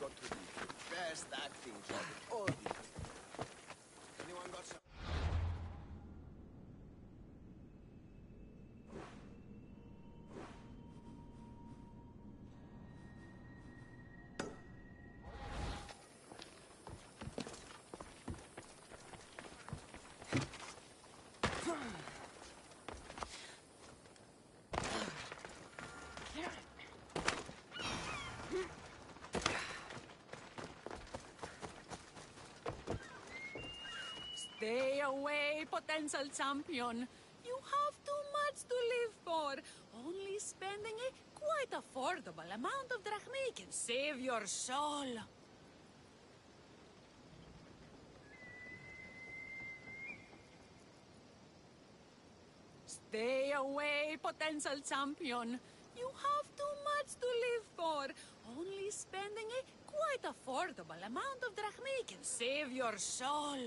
got to be the best acting job in all the... Anyone got some... Stay away, potential champion. You have too much to live for. Only spending a quite affordable amount of drachmae can save your soul. Stay away, potential champion. You have too much to live for. Only spending a quite affordable amount of drachmae can save your soul.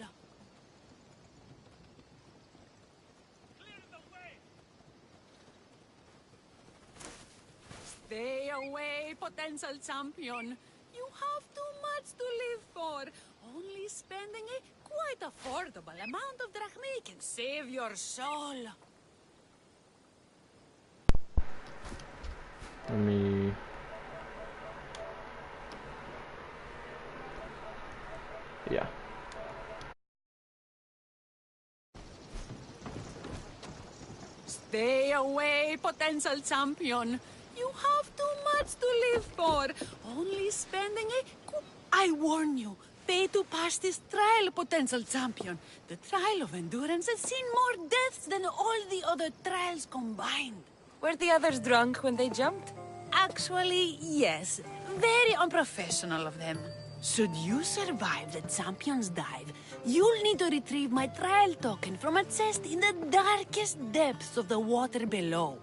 Stay away, potential champion. You have too much to live for. Only spending a quite affordable amount of drachmae can save your soul. Let me... Yeah. Stay away, potential champion. You have too much to live for. Only spending a... I warn you, pay to pass this trial, potential champion. The trial of endurance has seen more deaths than all the other trials combined. Were the others drunk when they jumped? Actually, yes. Very unprofessional of them. Should you survive the champion's dive, you'll need to retrieve my trial token from a chest in the darkest depths of the water below.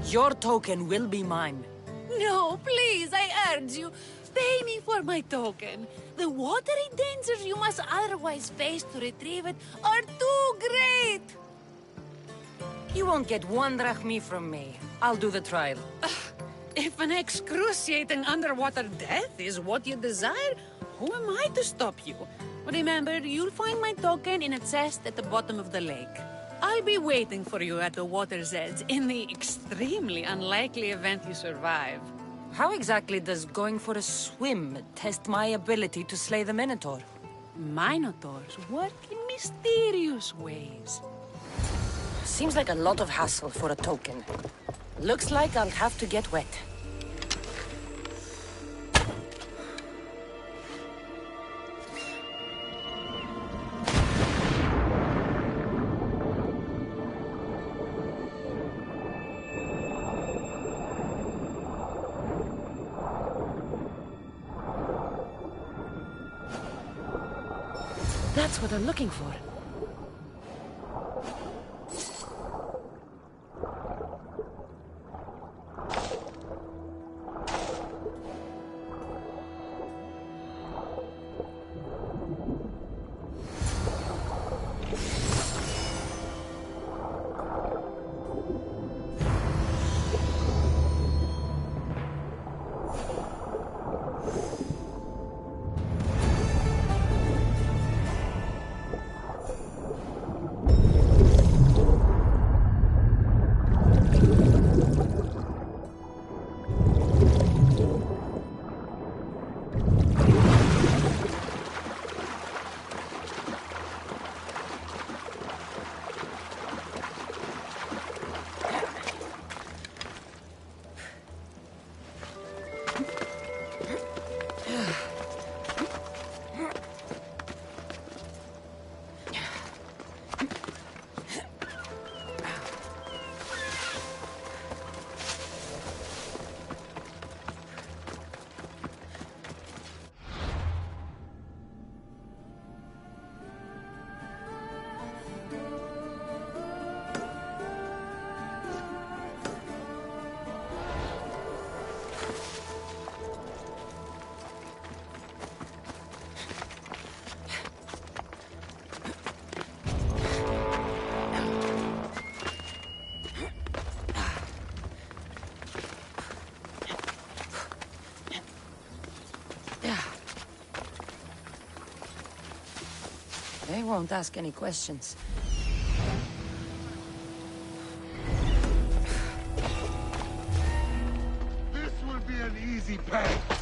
Your token will be mine. No, please, I urge you. Pay me for my token. The watery dangers you must otherwise face to retrieve it are too great. You won't get one drachmae from me. I'll do the trial. If an excruciating underwater death is what you desire, who am I to stop you? Remember, you'll find my token in a chest at the bottom of the lake. I'll be waiting for you at the water's edge in the extremely unlikely event you survive. How exactly does going for a swim test my ability to slay the Minotaur? Minotaurs work in mysterious ways. Seems like a lot of hassle for a token. Looks like I'll have to get wet. That's what I'm looking for. won't ask any questions. This will be an easy path.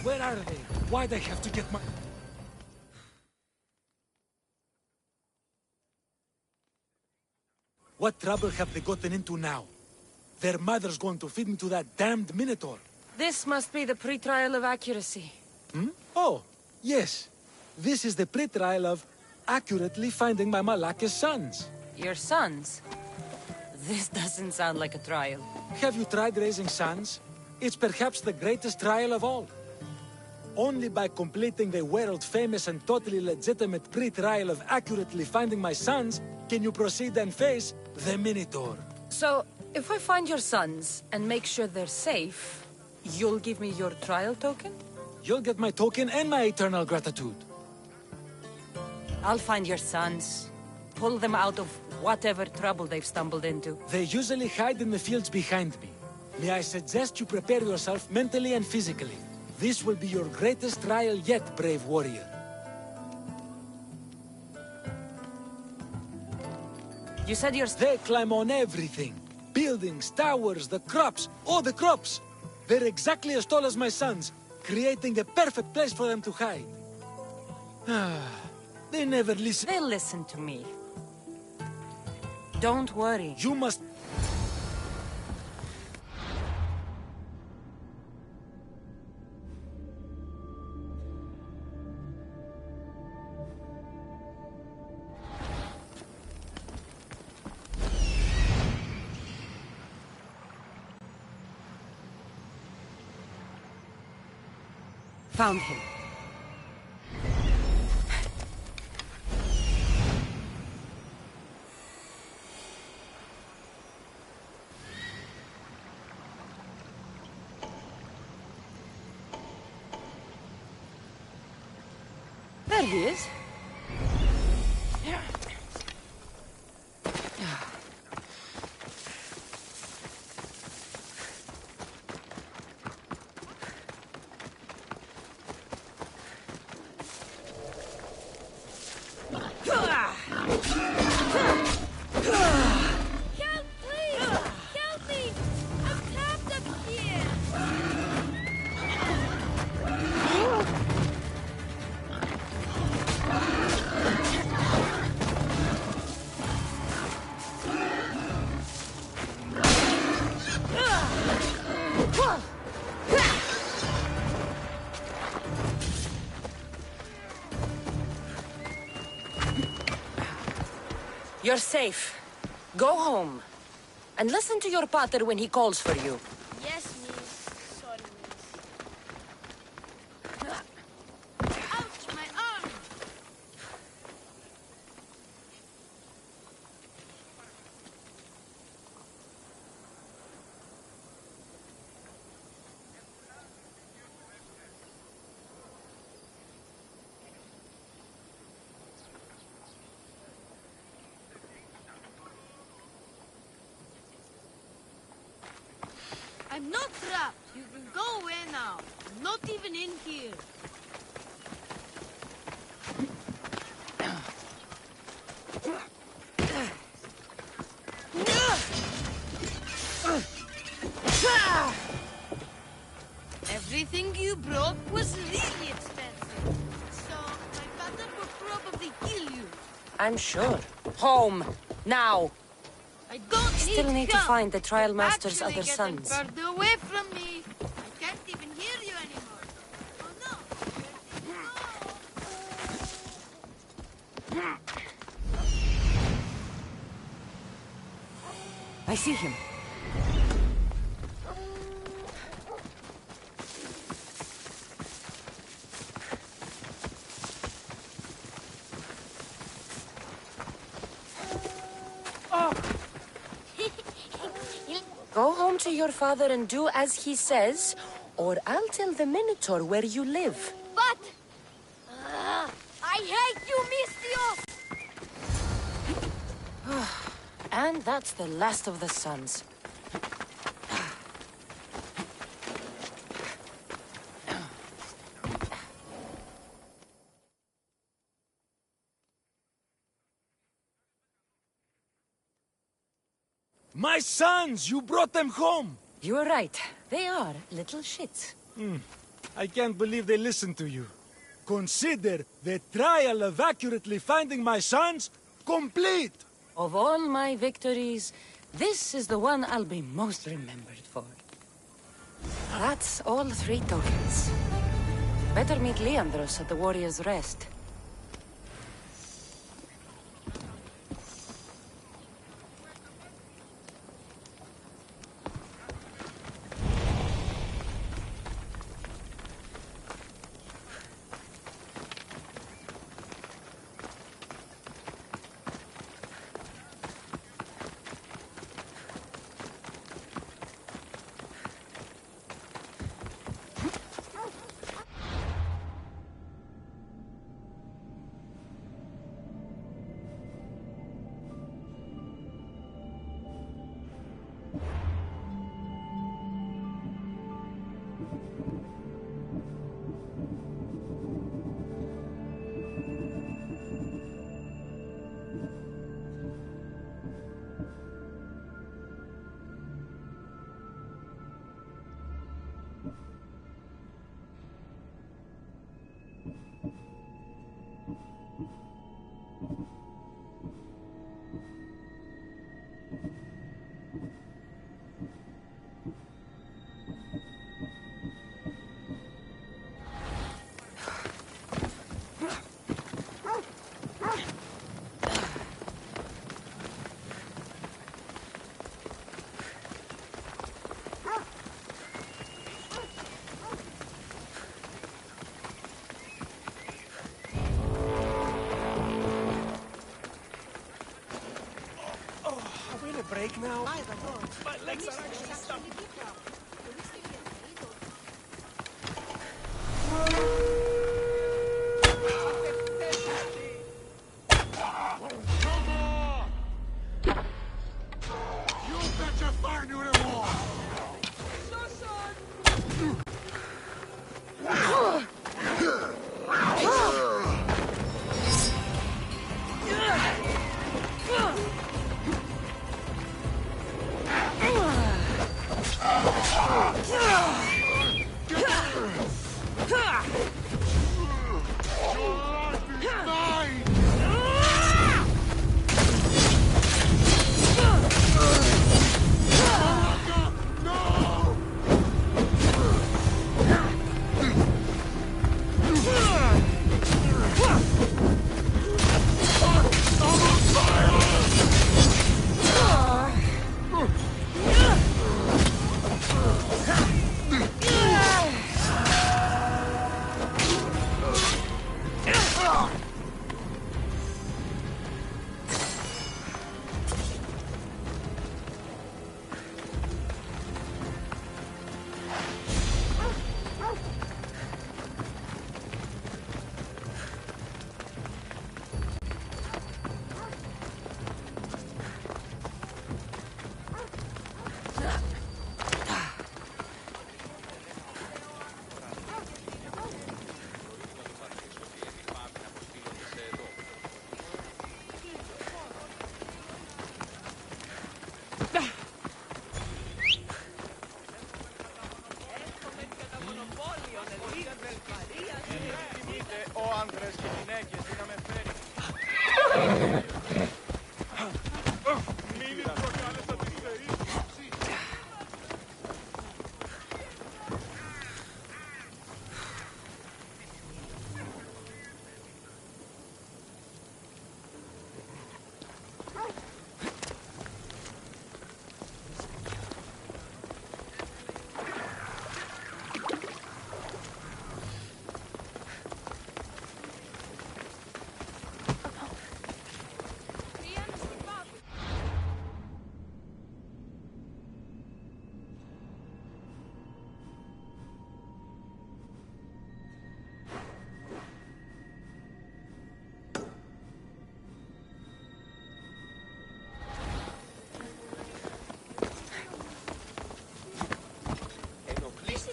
Where are they? Why'd I have to get my... What trouble have they gotten into now? Their mother's going to feed me to that damned Minotaur. This must be the pre-trial of accuracy. Hmm? Oh, yes. This is the pre-trial of accurately finding my Malaka's sons. Your sons? This doesn't sound like a trial. Have you tried raising sons? It's perhaps the greatest trial of all. Only by completing the world-famous and totally legitimate pre-trial of accurately finding my sons can you proceed and face the Minotaur. So, if I find your sons and make sure they're safe, you'll give me your trial token? You'll get my token and my eternal gratitude. I'll find your sons. Pull them out of whatever trouble they've stumbled into. They usually hide in the fields behind me. May I suggest you prepare yourself mentally and physically. This will be your greatest trial yet, brave warrior. You said you're... They climb on everything. Buildings, towers, the crops. Oh, the crops! They're exactly as tall as my sons, creating the perfect place for them to hide. They never listen. They'll listen to me. Don't worry. You must... Found him. There he is. Help, please! Help me! I'm trapped up here! You're safe. Go home. And listen to your pater when he calls for you. Yes, miss. Sorry, miss. Ouch, my arm! I'm not trapped. You can go away now. I'm not even in here. Everything you brought was really expensive. So my father will probably kill you. I'm sure. Home! Now! I don't Still need to help. find the trial master's Actually other getting sons. further away from me. I can't even hear you anymore. Oh no! Where did you go? I see him. Go home to your father and do as he says, or I'll tell the Minotaur where you live. But... I hate you, Mistio! And that's the last of the sons. My sons! You brought them home! You were right. They are little shits. I can't believe they listened to you. Consider the trial of accurately finding my sons complete! Of all my victories, this is the one I'll be most remembered for. That's all 3 tokens. Better meet Leandros at the Warrior's Rest. Break now? My legs are actually stuck. Come on! You betcha find you the wall!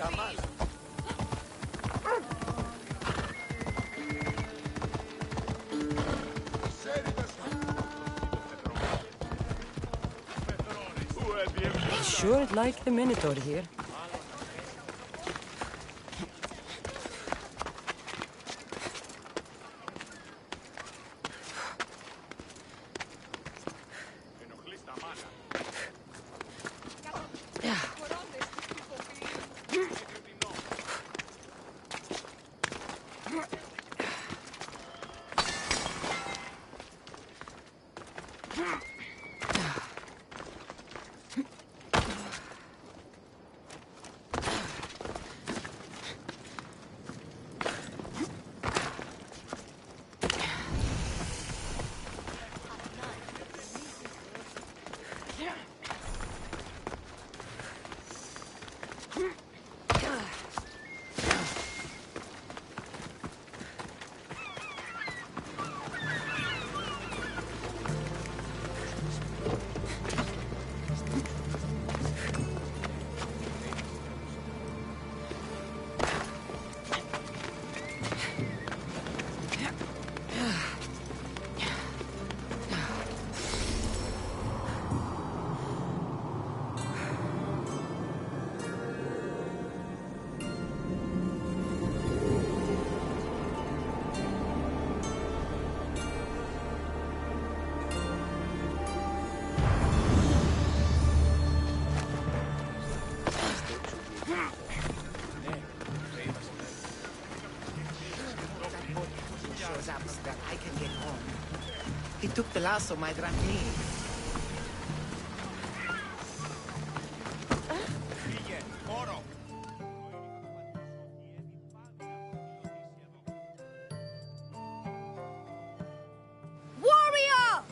I sure like the Minotaur here. That I can get home. He took the last of my Dracmini. Warrior!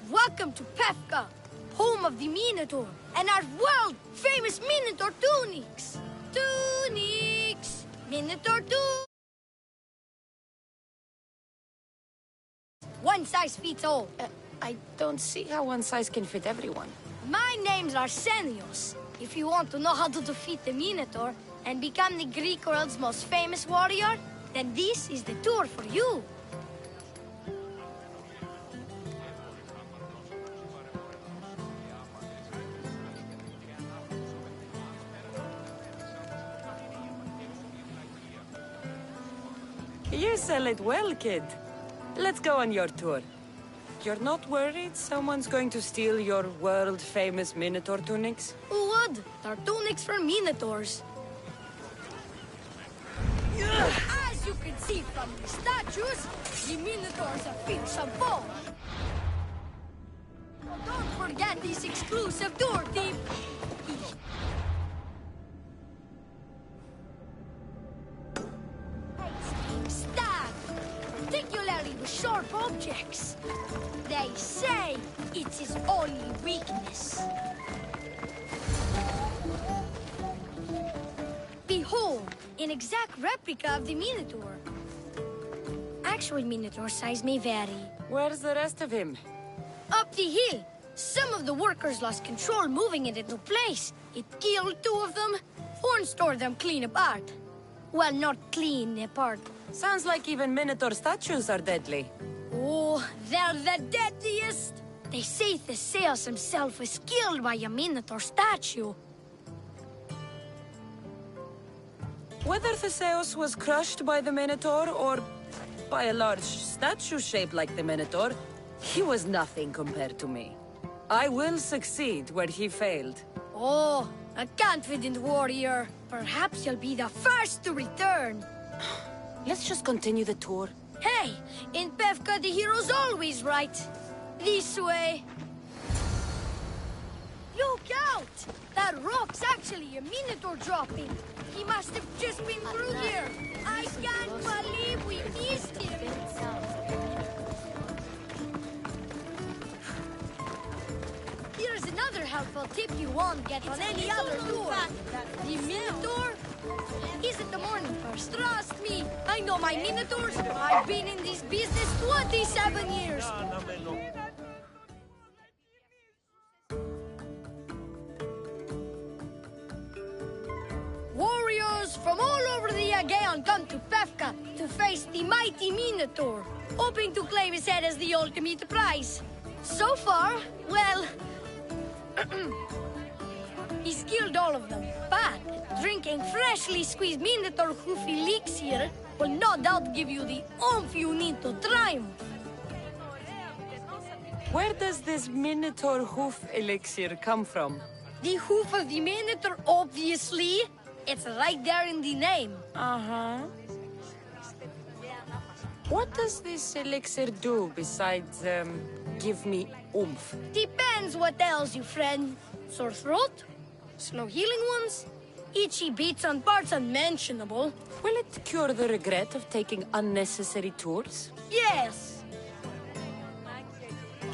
Welcome to Pefka, home of the Minotaur, and our world-famous Minotaur tunics. Tunics! Minotaur tunics! One size fits all. I don't see how one size can fit everyone. My name's Arsenios. If you want to know how to defeat the Minotaur and become the Greek world's most famous warrior, then this is the tour for you. You sell it well, kid. Let's go on your tour. You're not worried someone's going to steal your world-famous Minotaur tunics? Who would? They're tunics for Minotaurs. As you can see from the statues, the Minotaurs are fearsome foe. Don't forget this exclusive tour tip. Stab, particularly with sharp objects. They say it's his only weakness. Behold, an exact replica of the Minotaur. Actual Minotaur size may vary. Where's the rest of him? Up the hill. Some of the workers lost control moving it into place. It killed 2 of them. Horn stored them clean apart. Well, not clean apart. Sounds like even Minotaur statues are deadly. Oh, they're the deadliest. They say Theseus himself was killed by a Minotaur statue. Whether Theseus was crushed by the Minotaur or by a large statue shaped like the Minotaur, he was nothing compared to me. I will succeed where he failed. Oh, a confident warrior. Perhaps you'll be the first to return. Let's just continue the tour. Hey, in Pefka the hero's always right. This way. Look out! That rock's actually a Minotaur dropping. He must have just been through here. I can't believe we missed him. Here's another helpful tip you won't get on any other tour. The Minotaur is at the morning first. Trust me, I know my Minotaurs. I've been in this business 27 years. Warriors, from all over the Aegean come to Pefka to face the mighty Minotaur, hoping to claim his head as the ultimate prize. So far, well, he's killed all of them, but drinking freshly squeezed Minotaur hoof elixir will no doubt give you the oomph you need to triumph. Where does this Minotaur hoof elixir come from? The hoof of the Minotaur, obviously. It's right there in the name. Uh-huh. What does this elixir do besides, give me oomph? Depends what ails you, friend. Sore throat? Slow healing wounds? Itchy beats on parts unmentionable? Will it cure the regret of taking unnecessary tours? Yes.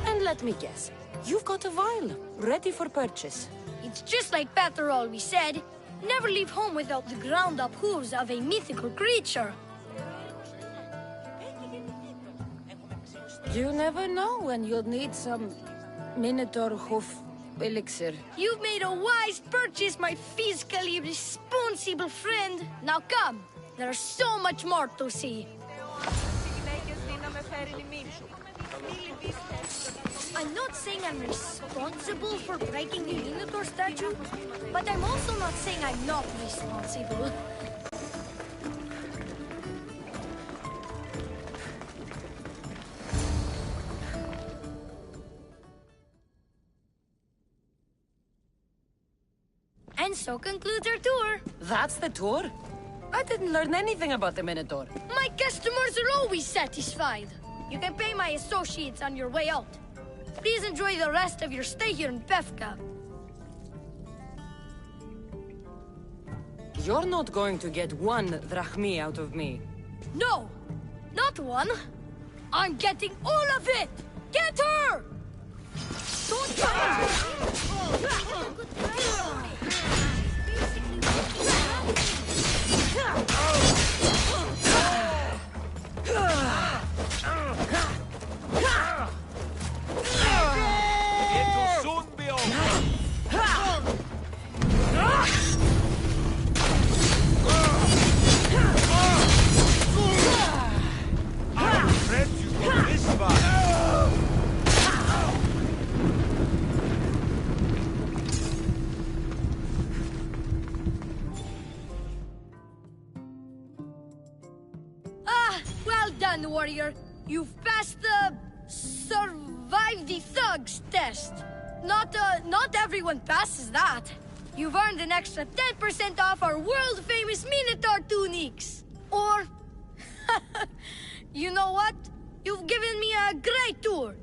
And let me guess, you've got a vial, ready for purchase. It's just like Pater always said. Never leave home without the ground-up hooves of a mythical creature. You never know when you'll need some Minotaur hoof elixir. You've made a wise purchase, my fiscally responsible friend. Now come, there's so much more to see. I'm not saying I'm responsible for breaking the Minotaur statue, but I'm also not saying I'm not responsible. And so concludes our tour. That's the tour? I didn't learn anything about the Minotaur. My customers are always satisfied. You can pay my associates on your way out. Please enjoy the rest of your stay here in Pefka. You're not going to get one drachmi out of me. No, not one. I'm getting all of it! Get her! Don't try! It'll soon be over. I'm afraid you go this far. Well done, warrior. You've passed the survive the thugs test. Not everyone passes that. You've earned an extra 10% off our world-famous Minotaur tunics. Or, you know what? You've given me a great tour.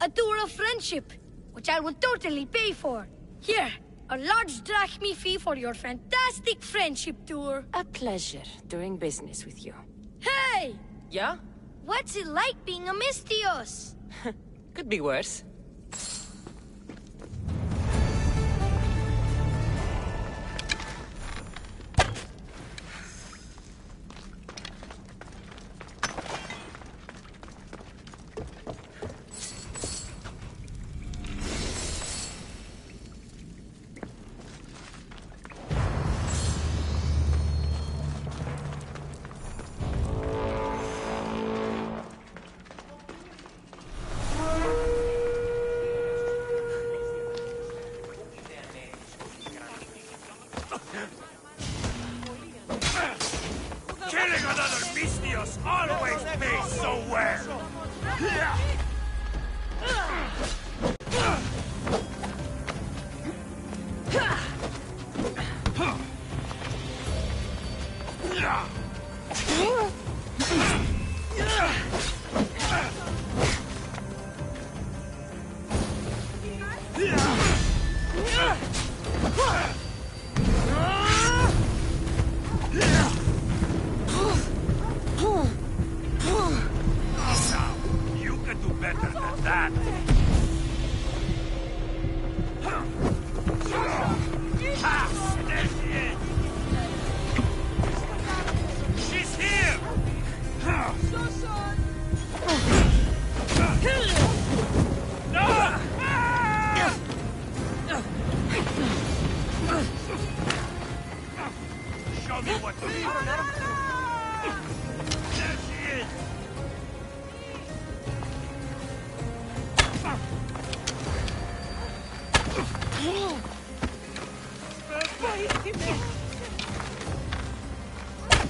A tour of friendship, which I will totally pay for. Here, a large drachmi fee for your fantastic friendship tour. A pleasure doing business with you. Hey! Yeah? What's it like being a Mystios? Could be worse. Killing another Mystios always pays so well. You can do better than that. Ah, there she is. She's here. No! Show Show me what to do. There she is.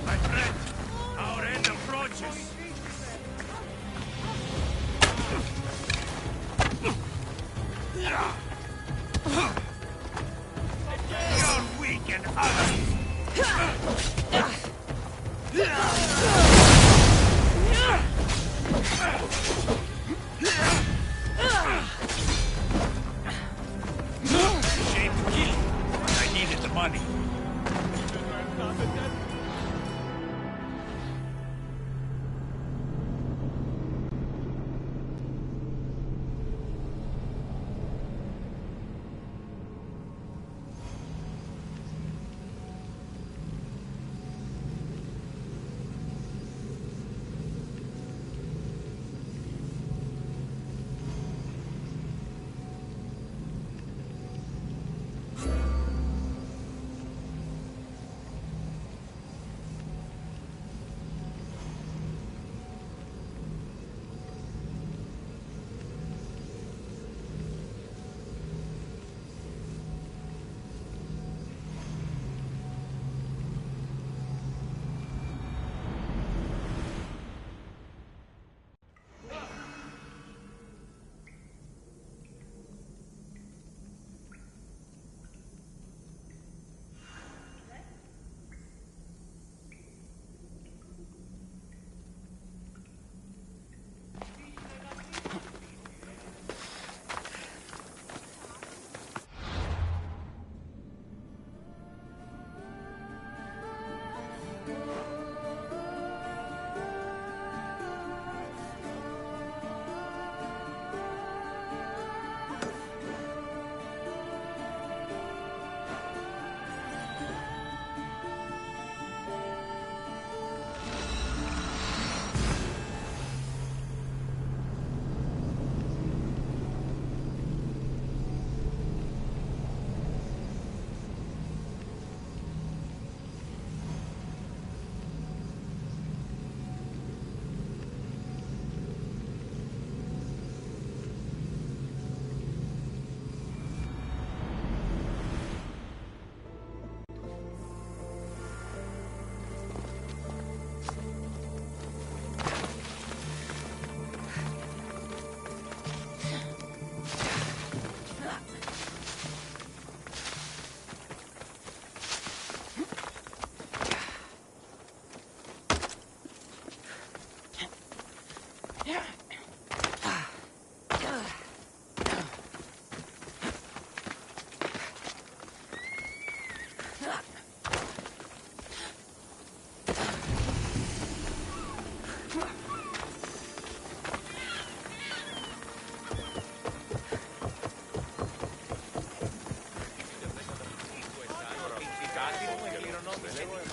My friend, our end approaches. You're weak and ugly. Shame to kill you, but I needed the money.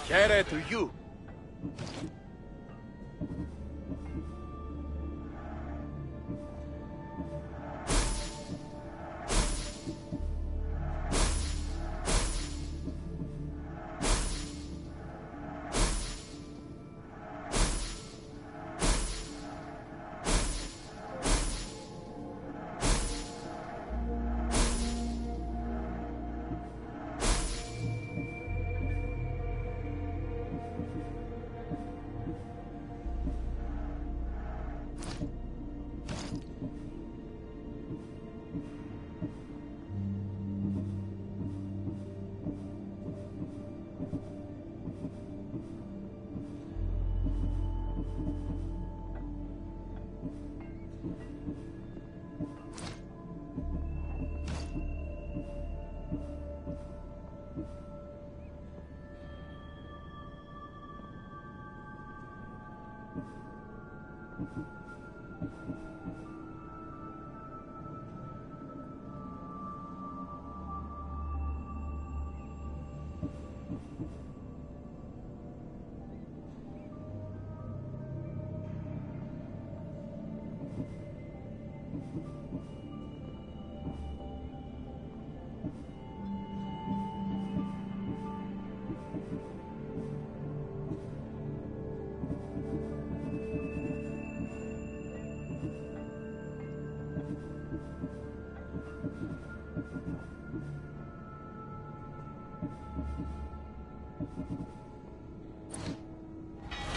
Here to you.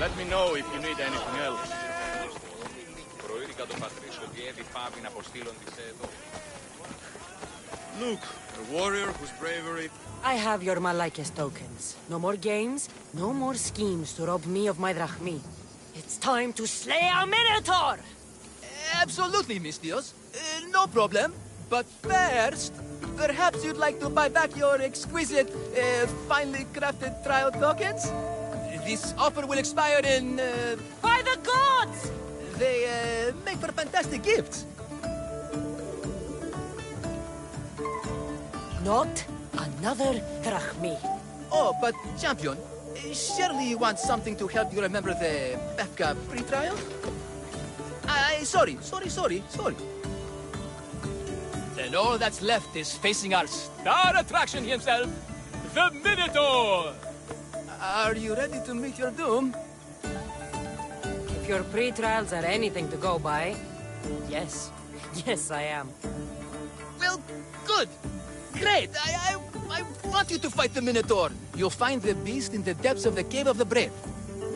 Let me know if you need anything else. Look, a warrior whose bravery... I have your Malaikes tokens. No more games, no more schemes to rob me of my drachmi. It's time to slay a Minotaur! Absolutely, Mistios. No problem. But first, perhaps you'd like to buy back your exquisite, finely crafted trial tokens? This offer will expire in... By the gods! They make for fantastic gifts. Not another drachmi. Oh, but champion, surely you want something to help you remember the Befka pre-trial? Sorry. Then all that's left is facing our star attraction himself, the Minotaur! Are you ready to meet your doom? If your pre-trials are anything to go by, yes. Yes, I am. Well, good. Great. I want you to fight the Minotaur. You'll find the beast in the depths of the Cave of the Brave,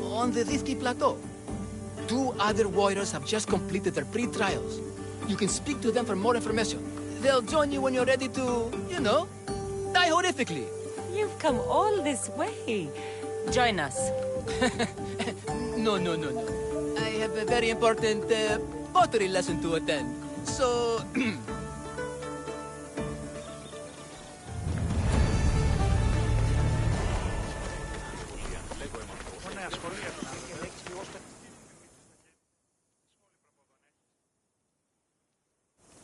on the Rifki Plateau. 2 other warriors have just completed their pre-trials. You can speak to them for more information. They'll join you when you're ready to, you know, die horrifically. You've come all this way. Join us. No. I have a very important pottery lesson to attend. So...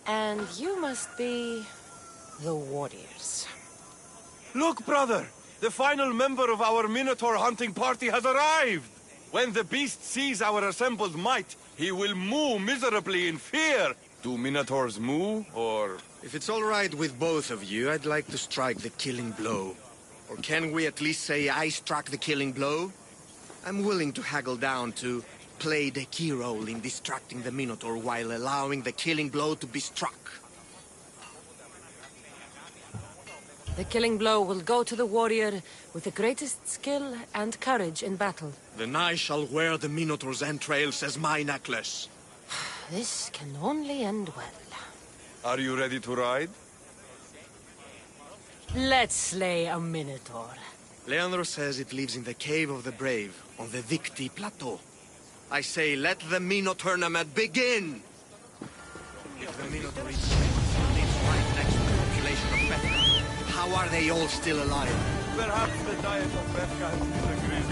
And you must be the warriors. Look, brother! The final member of our Minotaur hunting party has arrived! When the beast sees our assembled might, he will moo miserably in fear. Do Minotaurs moo, or...? If it's all right with both of you, I'd like to strike the killing blow. Or can we at least say I struck the killing blow? I'm willing to haggle down to play the key role in distracting the Minotaur while allowing the killing blow to be struck. The killing blow will go to the warrior with the greatest skill and courage in battle. Then I shall wear the Minotaur's entrails as my necklace. This can only end well. Are you ready to ride? Let's slay a Minotaur. Leandro says it lives in the Cave of the Brave, on the Victi Plateau. I say, let the Minotaur tournament begin! If the Minotaur lives right next to the population of Bethka, how are they all still alive? Perhaps the diet of Befka has disagreed.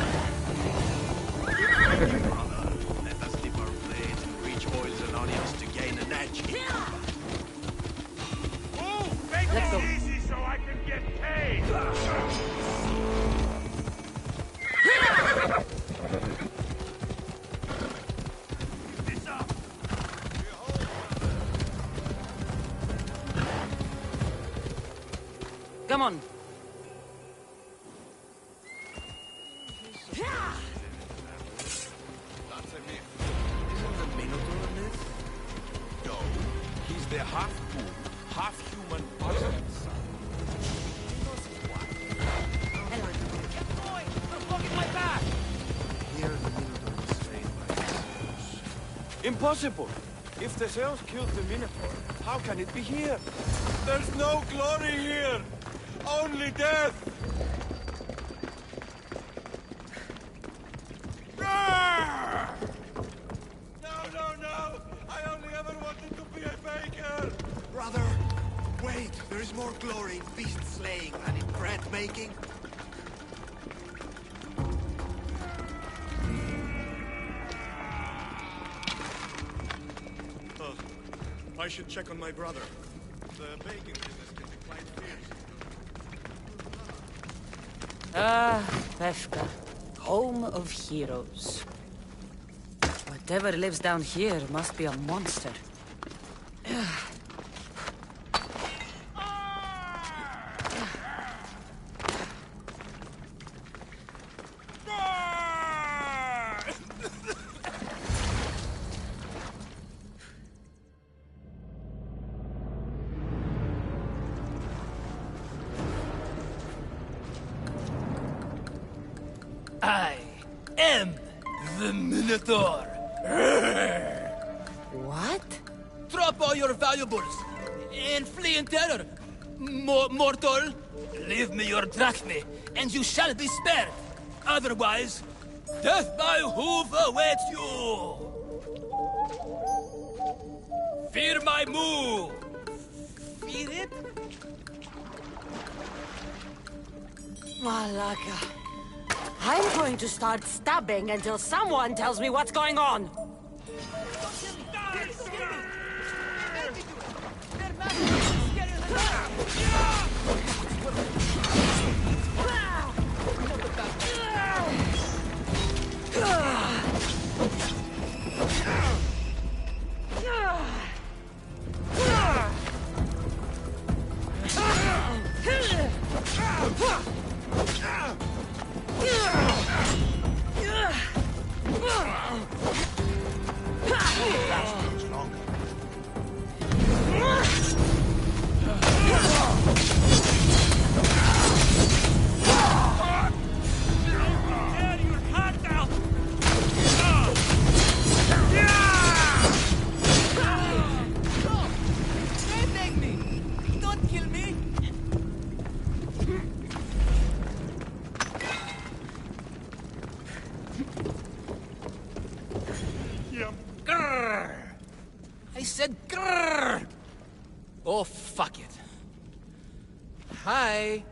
Let us dip our blades in rich oils and onions to gain an edge. Make Let's go. it easy so I can get paid! Come on. Isn't the Minotaur a myth? No, he's the half-moon, half-human Osiris son. Here the Minotaur is slain by his Zeus. Impossible! If the Zeus killed the Minotaur, how can it be here? There's no glory here! Only death! Ah! No! I only ever wanted to be a baker! Brother, wait! There is more glory in beast slaying than in bread making. I should check on my brother. The baking business can be quite fierce. Ah, Befka, home of heroes. Whatever lives down here must be a monster. I am The Minotaur! What? Drop all your valuables and flee in terror. Mortal, leave me your drachme, and you shall be spared. Otherwise, death by hoof awaits you! Fear my move! Fear it? Malaka. I'm going to start stabbing until someone tells me what's going on. I said grrr! Oh, fuck it. Hi.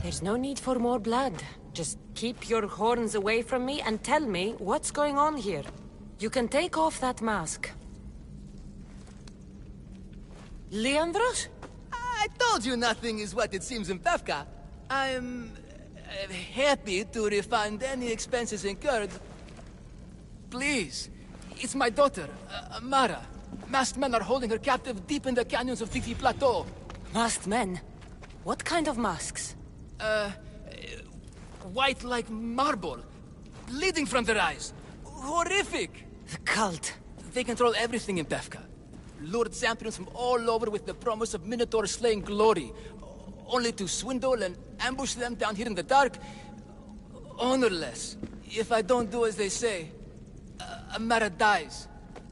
There's no need for more blood. Just keep your horns away from me and tell me what's going on here. You can take off that mask. Leandros? I told you nothing is what it seems in Pevka. I'm happy to refund any expenses incurred. Please, it's my daughter, Mara. Masked men are holding her captive deep in the canyons of Tiki Plateau. Masked men? What kind of masks? White like marble, bleeding from their eyes. Horrific! The cult. They control everything in Pevka. Lured champions from all over with the promise of Minotaur slaying glory, only to swindle and ambush them down here in the dark. Honorless. If I don't do as they say, Amara dies.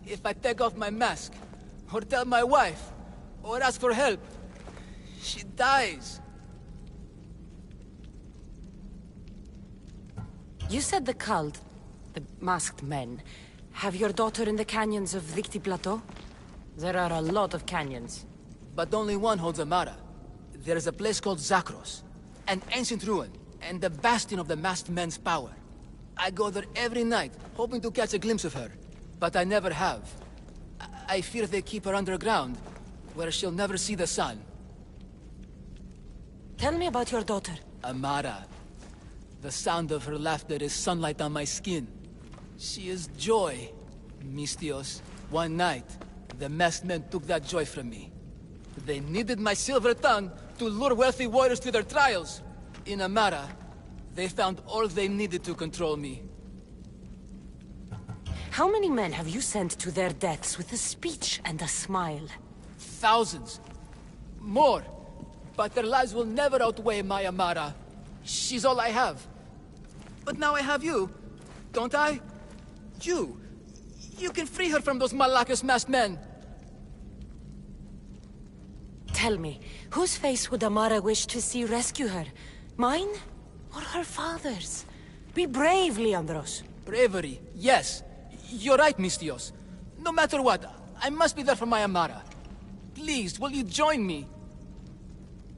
If I take off my mask, or tell my wife, or ask for help, she dies. You said the cult, the masked men, have your daughter in the canyons of Victi Plateau? There are a lot of canyons. But only one holds Amara. There is a place called Zakros, an ancient ruin, and the bastion of the masked men's power. I go there every night, hoping to catch a glimpse of her. But I never have. I fear they keep her underground, where she'll never see the sun. Tell me about your daughter. Amara. The sound of her laughter is sunlight on my skin. She is joy, Mistios. One night, the masked men took that joy from me. They needed my silver tongue to lure wealthy warriors to their trials. In Amara, they found all they needed to control me. How many men have you sent to their deaths with a speech and a smile? Thousands. More. But their lives will never outweigh my Amara. She's all I have. But now I have you, don't I? You can free her from those Malakas masked men. Tell me, whose face would Amara wish to see rescue her? Mine? Or her father's? Be brave, Leandros. Bravery, yes. You're right, Mistios. No matter what, I must be there for my Amara. Please, will you join me?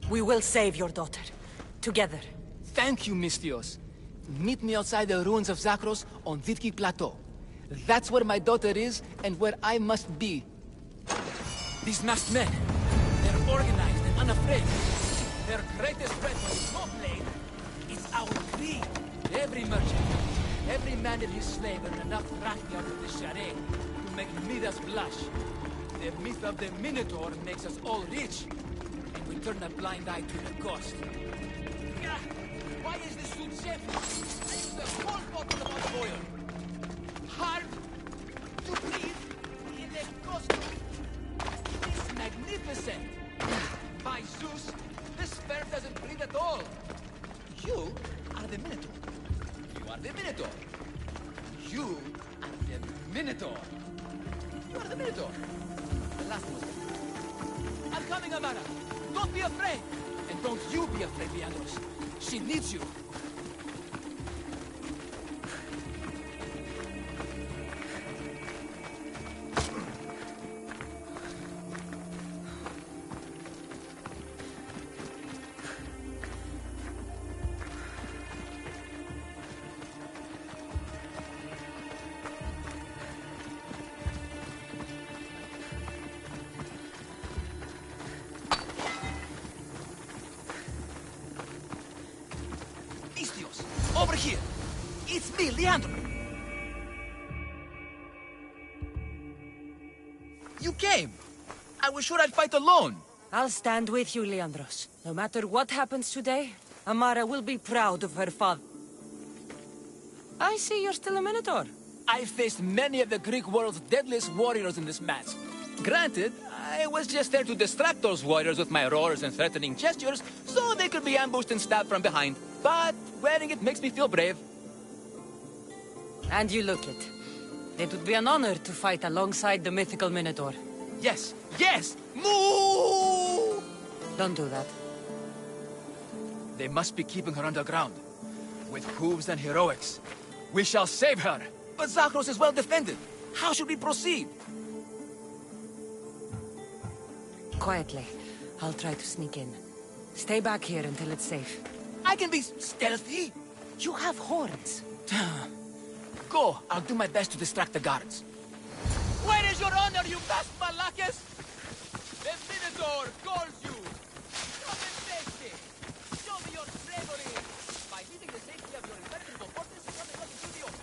We will save your daughter. Together. Thank you, Mistios. Meet me outside the ruins of Zakros on Vitki Plateau. That's where my daughter is, and where I must be. These masked men, they're organized and unafraid. Their greatest weapon is not blade, it's our greed. Every merchant, every man and his slave earn enough drachme out of the charade to make Midas blush. The myth of the Minotaur makes us all rich, and we turn a blind eye to the cost. Why is this food chef? I used a whole bottle of olive oil. Hard to breathe in a costume. It's magnificent. By Zeus, this fair doesn't breathe at all. You the Minotaur. You are the Minotaur. You are the Minotaur. You are the Minotaur. The last one. I'm coming, Amara. Don't be afraid. And don't you be afraid, Leandros. She needs you. Over here! It's me, Leandro! You came! I was sure I'd fight alone! I'll stand with you, Leandros. No matter what happens today, Amara will be proud of her father. I see you're still a Minotaur. I faced many of the Greek world's deadliest warriors in this match. Granted, I was just there to distract those warriors with my roars and threatening gestures, so they could be ambushed and stabbed from behind. But wearing it makes me feel brave. And you look it. It would be an honor to fight alongside the mythical Minotaur. Yes, yes! Moo! Don't do that. They must be keeping her underground. With hooves and heroics. We shall save her! But Zakros is well defended. How should we proceed? Quietly. I'll try to sneak in. Stay back here until it's safe. I can be stealthy. You have horns. Go. I'll do my best to distract the guards. Where is your honor, you vast Malakis? The Minotaur calls you. Come and face me. Show me your bravery. By leaving the safety of your impenetrable fortress, coming up into the open.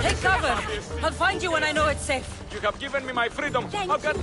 Take cover! I'll find you when I know it's safe. You have given me my freedom. How can...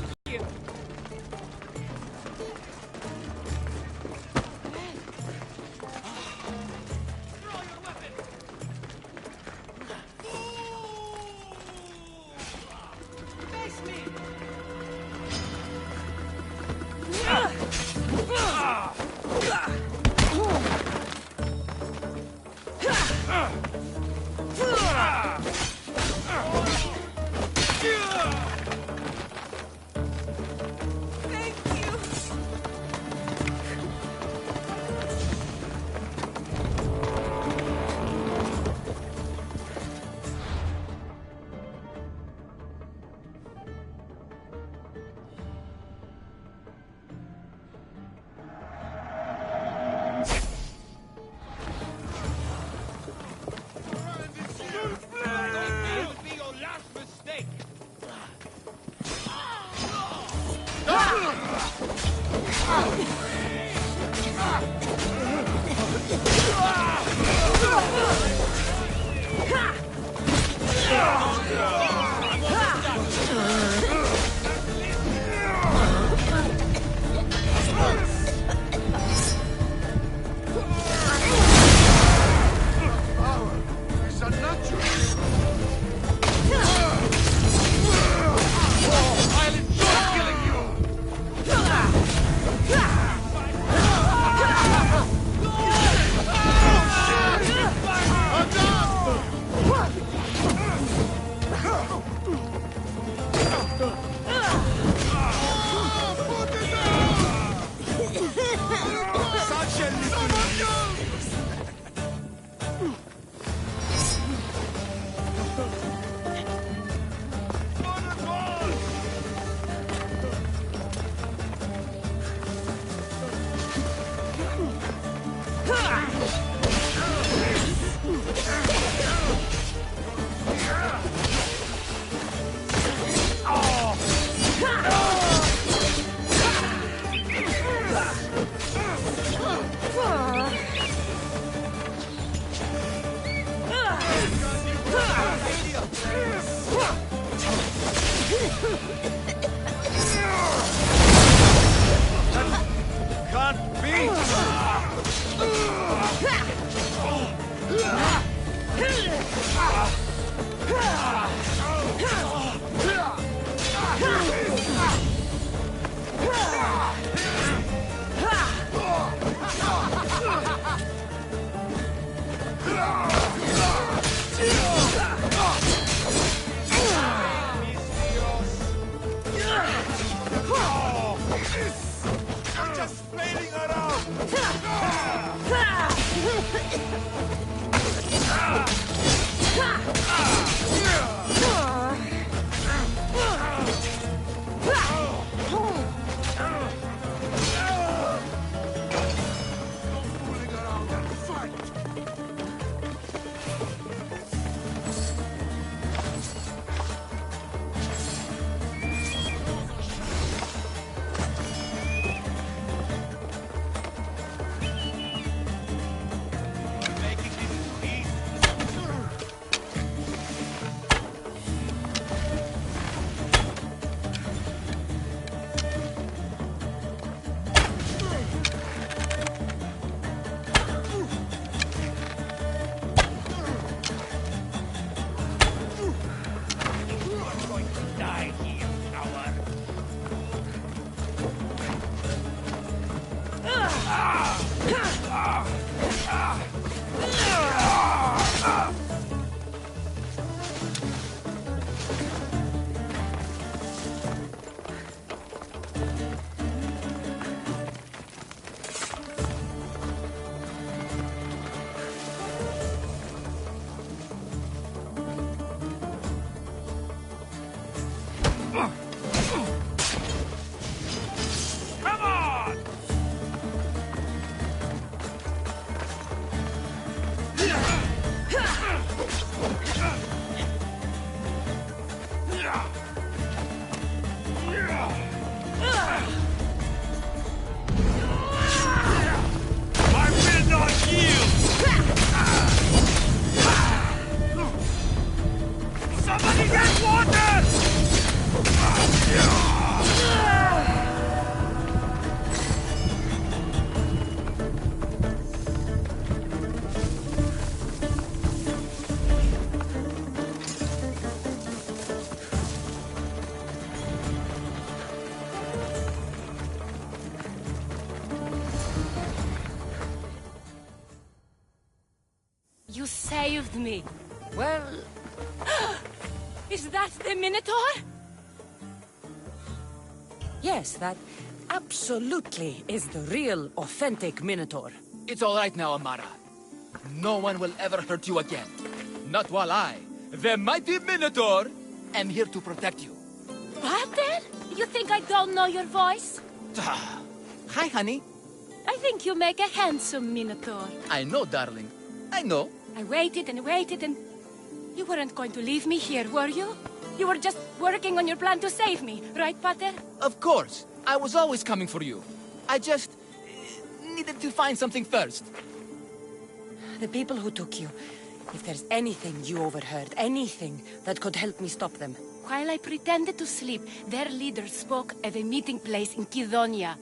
You saved me. Well, Is that the Minotaur? yes, that absolutely is the real, authentic Minotaur. It's all right now, Amara. No one will ever hurt you again. Not while I, the mighty Minotaur, am here to protect you. Pater? You think I don't know your voice? Hi, honey. I think you make a handsome Minotaur. I know, darling. I know. I waited and waited and... You weren't going to leave me here, were you? You were just working on your plan to save me, right, Pater? Of course. I was always coming for you. I just... needed to find something first. The people who took you, if there's anything you overheard, anything that could help me stop them. While I pretended to sleep, their leader spoke of a meeting place in Kidonia.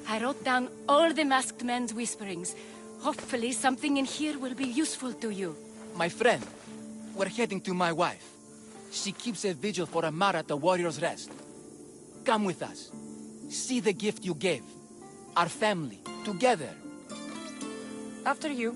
I wrote down all the masked men's whisperings. Hopefully something in here will be useful to you. My friend, we're heading to my wife. She keeps a vigil for Amara at the Warrior's Rest. Come with us. See the gift you gave. Our family, together. After you.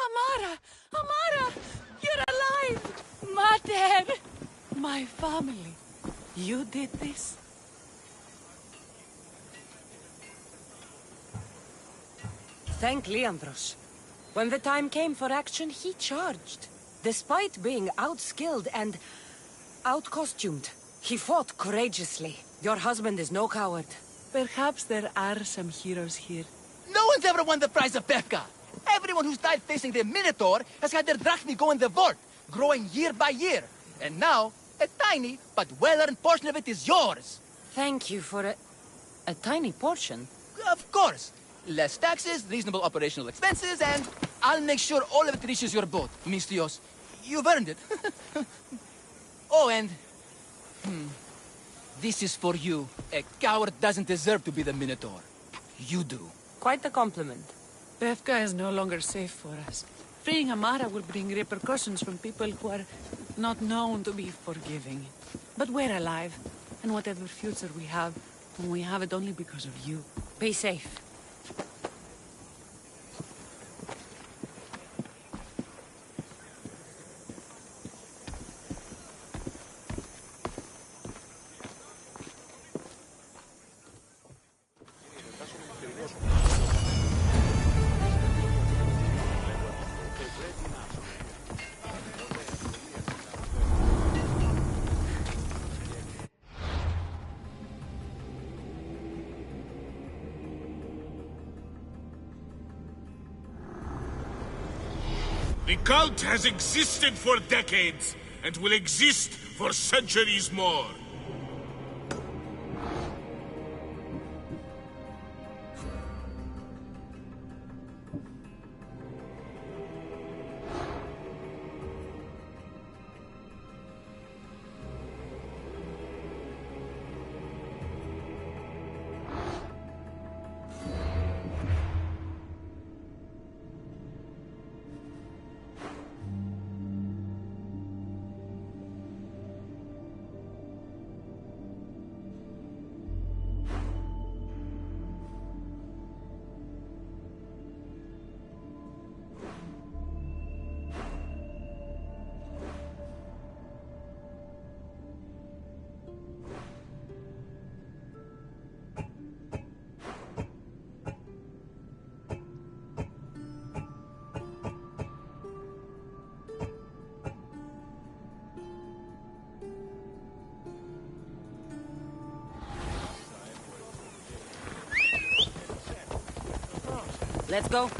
Amara! Amara! You're alive! Mater! My family. You did this? Thank Leandros. When the time came for action, he charged. Despite being outskilled and out-costumed, he fought courageously. Your husband is no coward. Perhaps there are some heroes here. No one's ever won the prize of Merica. Everyone who's died facing the Minotaur has had their drachmi go in the vault, growing year by year. And now, a tiny but well-earned portion of it is yours. Thank you for a tiny portion. Of course. Less taxes, reasonable operational expenses, and I'll make sure all of it reaches your boat, Mistios. You've earned it. Oh, and... This is for you. A coward doesn't deserve to be the Minotaur. You do. Quite a compliment. Befka is no longer safe for us. Freeing Amara will bring repercussions from people who are not known to be forgiving. But we're alive, and whatever future we have it only because of you. Be safe. The cult has existed for decades, and will exist for centuries more. Let's go.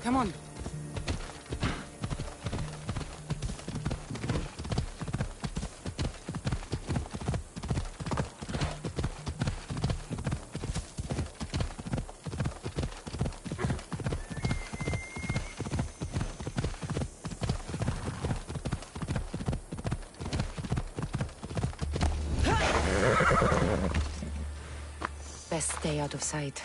Come on. Best stay out of sight.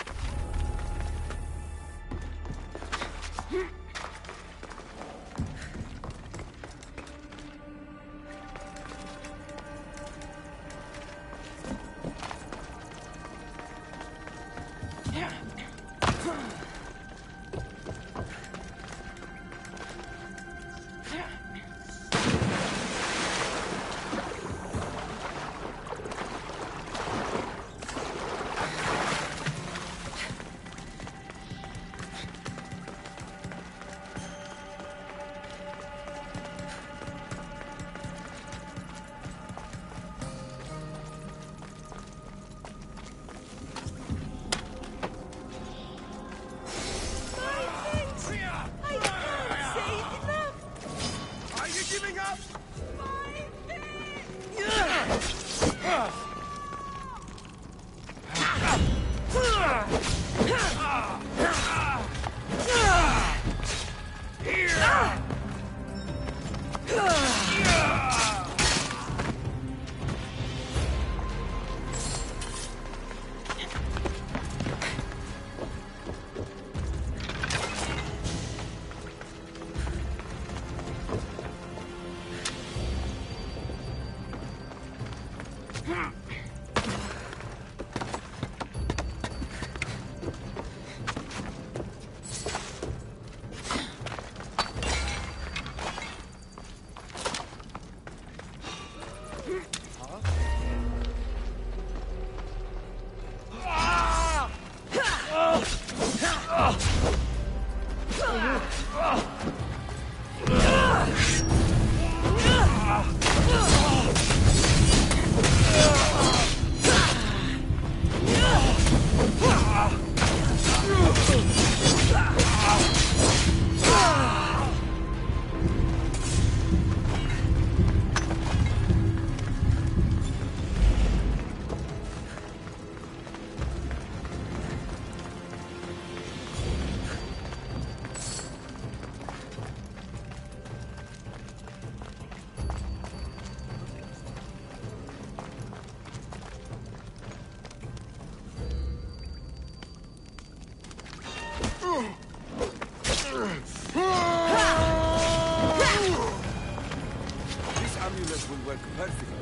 will work perfectly.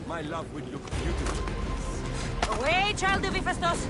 My love will look beautiful. Away, child of Hephaestus!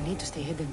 need to stay hidden.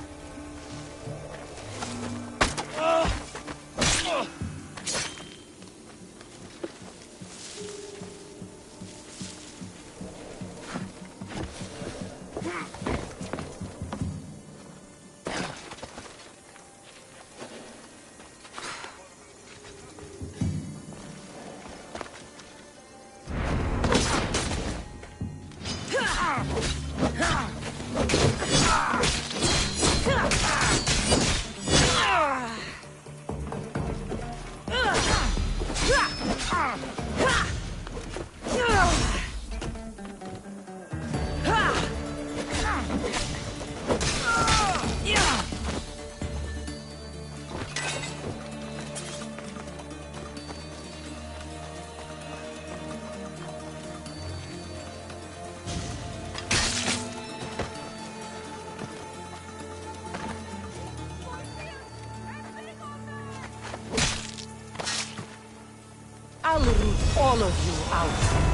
I'll root all of you out.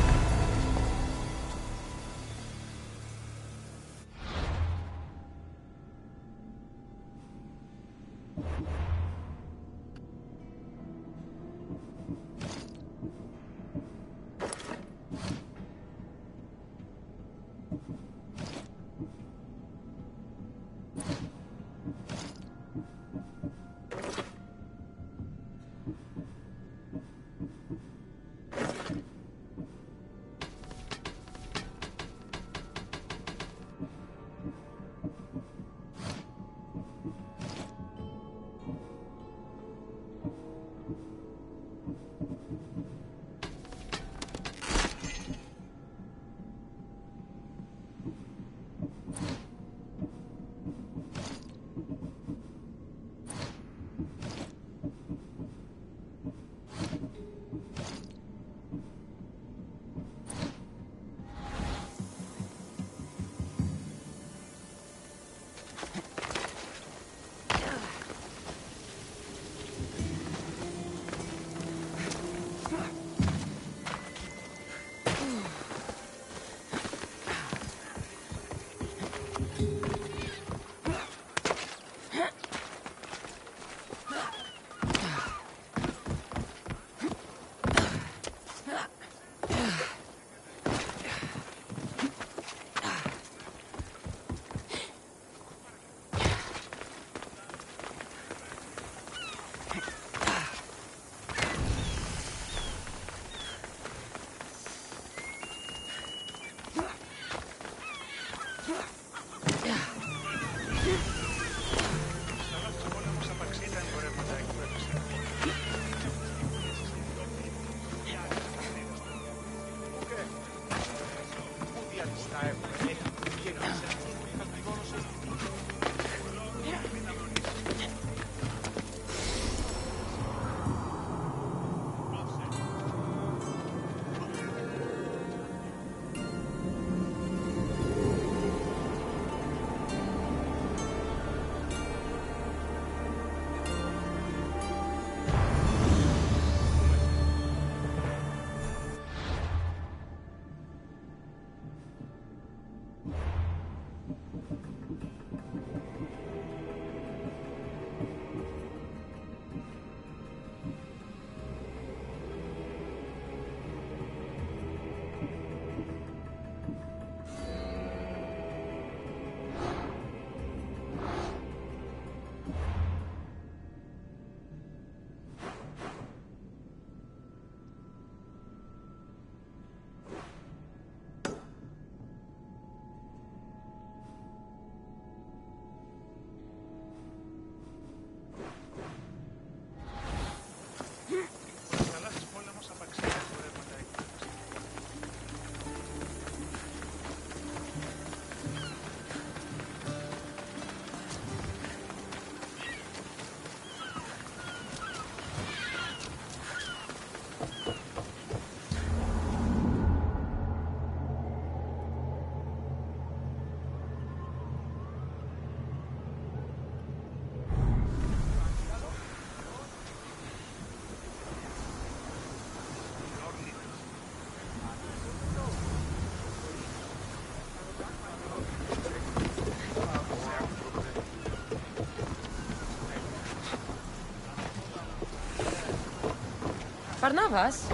Barnabas?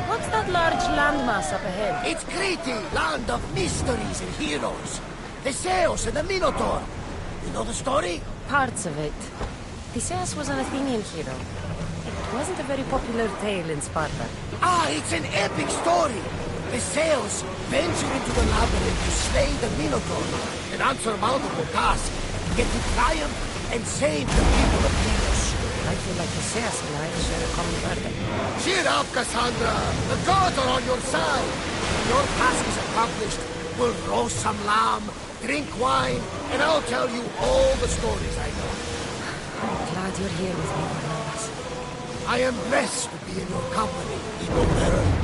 What's that large landmass up ahead? It's Crete, land of mysteries and heroes. Theseus and the Minotaur. You know the story? Parts of it. Theseus was an Athenian hero. It wasn't a very popular tale in Sparta. Ah, it's an epic story. Theseus ventured into the labyrinth to slay the Minotaur and answer multiple tasks, yet to triumph and save the people of Delos. I feel like Theseus and I share a common burden. Cheer up, Cassandra! The gods are on your side! When your task is accomplished, we'll roast some lamb, drink wine, and I'll tell you all the stories I know. I'm glad you're here with me, Barnabas. I am blessed to be in your company, evil bearer.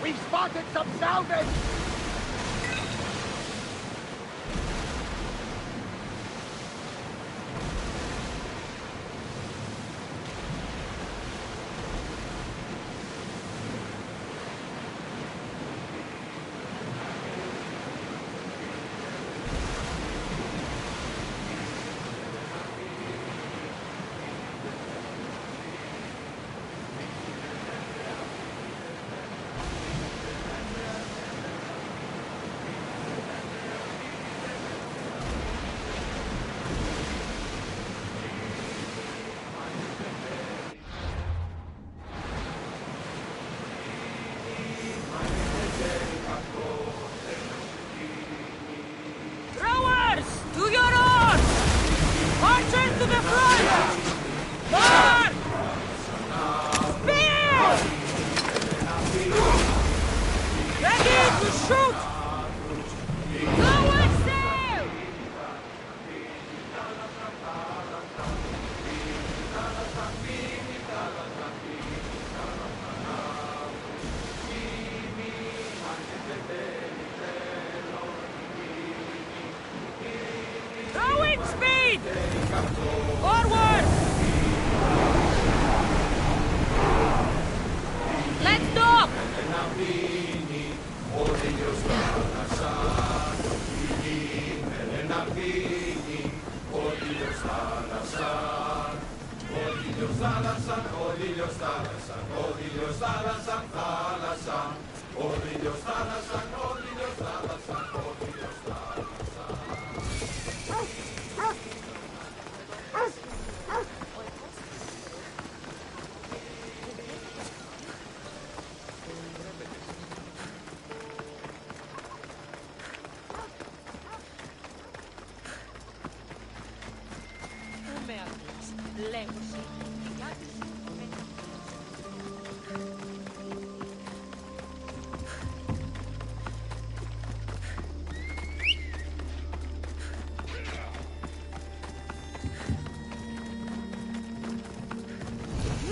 We've spotted some salvage!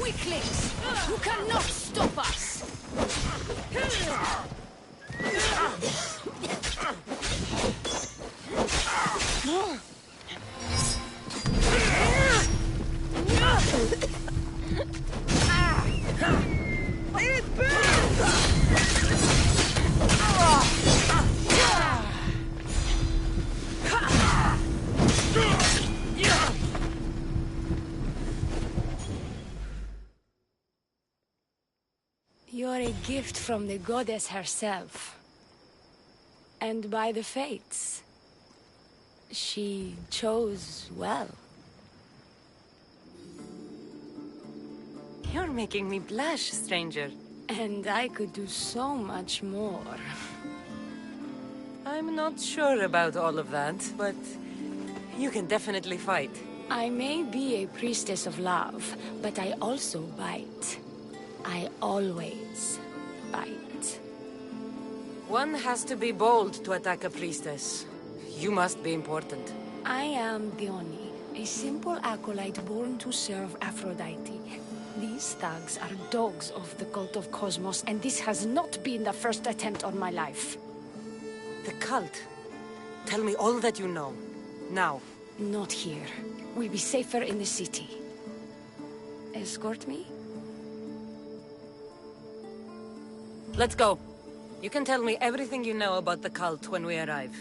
Weaklings! You cannot stop us! It burns! gift from the goddess herself. And by the fates. She chose well. You're making me blush, stranger. And I could do so much more. I'm not sure about all of that, but you can definitely fight. I may be a priestess of love, but I also bite. I always bite. One has to be bold to attack a priestess. You must be important. I am Dione, a simple acolyte born to serve Aphrodite. These thugs are dogs of the cult of Cosmos, and this has not been the first attempt on my life. The cult? Tell me all that you know. Now. Not here. We'll be safer in the city. Escort me? Let's go. You can tell me everything you know about the cult when we arrive.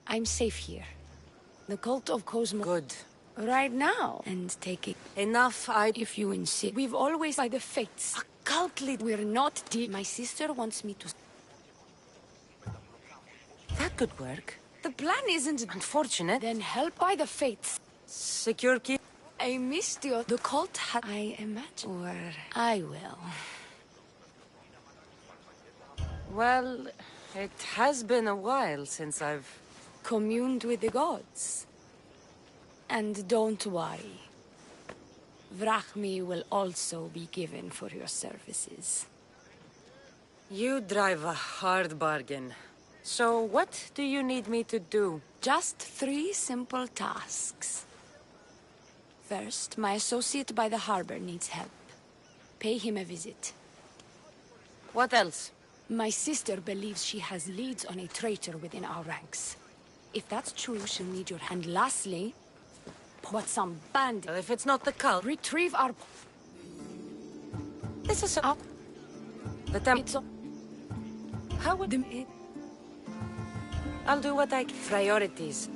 I'm safe here. The cult of Cosmos... Good. Right now. And take it. Enough, If you insist. We've always by the fates. A cult lead. We're not My sister wants me to... That could work. The plan isn't... Unfortunate. Then help by the fates. Secure key. I missed you. The cult I imagine. Or I will. Well, it has been a while since I've... communed with the gods. And don't worry. Vrachmi will also be given for your services. You drive a hard bargain. So what do you need me to do? Just 3 simple tasks. First, my associate by the harbor needs help. Pay him a visit. What else? My sister believes she has leads on a traitor within our ranks. If that's true, she'll need your hand. Lastly, put some bandit. If it's not the cult... Retrieve our... This is up. The temp... It's... How would... I'll do what I... Priorities.